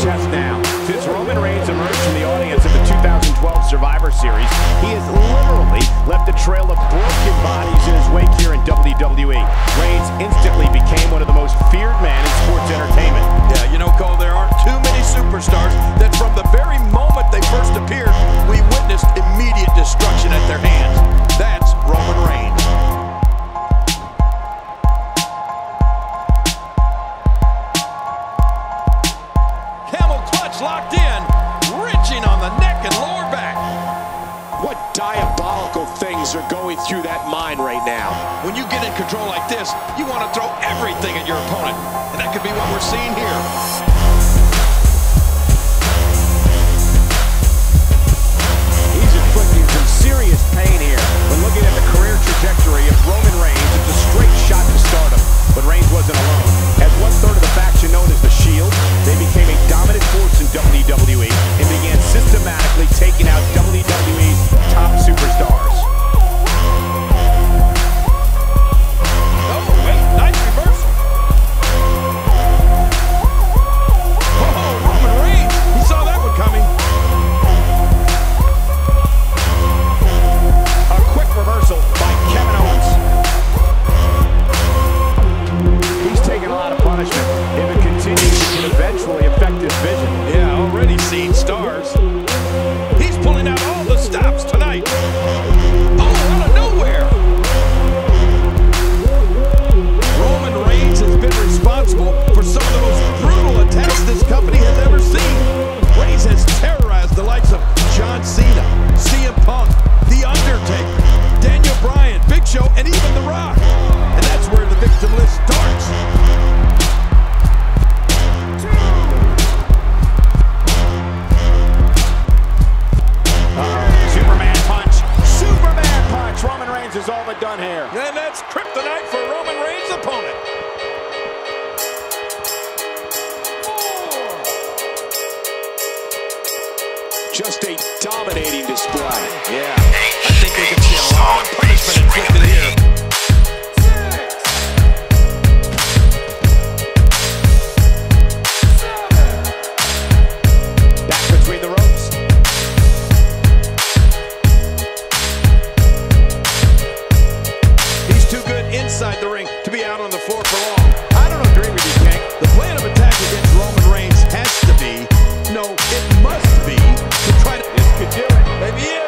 chest now. Since Roman Reigns emerged from the audience of the 2012 Survivor Series, he has literally left a trail of broken bodies in his wake here in WWE. Reigns instantly became one of the most feared men in sports entertainment. Yeah, you know, Cole, there aren't too many superstars that from the very moment they first appeared, we witnessed immediate destruction at their hands. That's Roman Reigns. Camel clutch locked in, wrenching on the neck and lower back. What diabolical things are going through that mind right now? When you get in control like this, you want to throw everything at your opponent. And that could be what we're seeing here. He's inflicting some serious pain here. When looking at the career trajectory of Roman Reigns, it's a straight shot to stardom. But Reigns wasn't alone. As one-third of the faction known as the Shield, they became a dominant force in WWE and began systematically taking out WWE's top superstars. Oh, wait, nice reversal. Oh, Roman Reigns, he saw that one coming. A quick reversal by Kevin Owens. He's taking a lot of punishment. If it continues, it can eventually affect his vision. Yeah, already seen stars. He's pulling out all the stops tonight. Oh, out of nowhere. Roman Reigns has been responsible for some of the most brutal attacks this company has ever seen. Reigns has terrorized the likes of John Cena, CM Punk, The Undertaker, Daniel Bryan, Big Show, and even The Rock. And that's where the victim list starts. Superman punch. Superman punch. Roman Reigns is all but done here. And that's kryptonite for Roman Reigns' opponent. Just a dominating display. Yeah, I think we can see a lot of punishment inflicted here. Back between the ropes. He's too good inside the ring to be out on the floor for long. I don't agree with you, King. The plan of attack against Roman Reigns has to be, no, it must be, to try to... This could do it. Maybe it.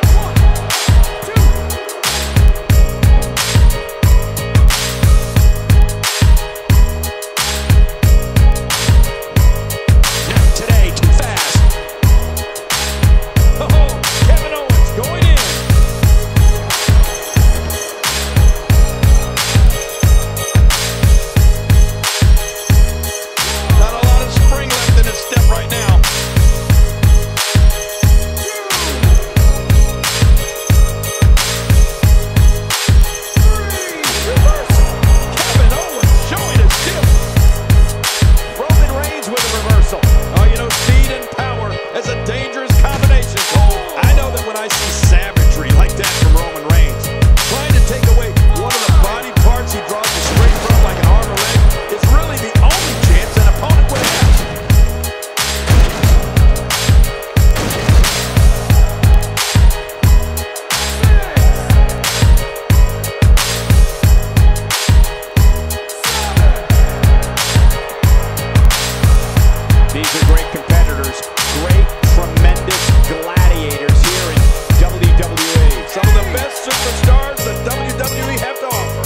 Today, too fast. Oh, Kevin Owens going in. Not a lot of spring left in his step right now. Kevin Owens showing his skill. Roman Reigns with a reversal. Oh, you know, speed and power is a dangerous combination, Cole. I know that when I see savagery like that from Roman Reigns, trying to take away one of the body parts he draws a straight from like an arm or leg is really the only chance an opponent would have. These are great competitors. Great, tremendous gladiators here in WWE. Some of the best superstars that WWE have to offer.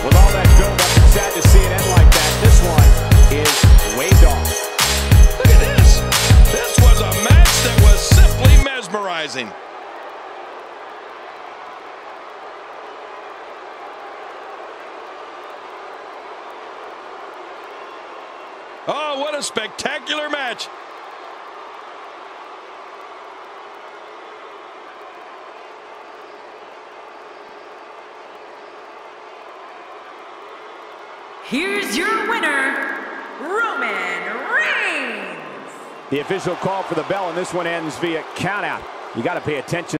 With all that build-up, it's sad to see it end like that. This one is waved off. Look at this. This was a match that was simply mesmerizing. Oh, what a spectacular match. Here's your winner, Roman Reigns. The official call for the bell, and this one ends via countout. You got to pay attention.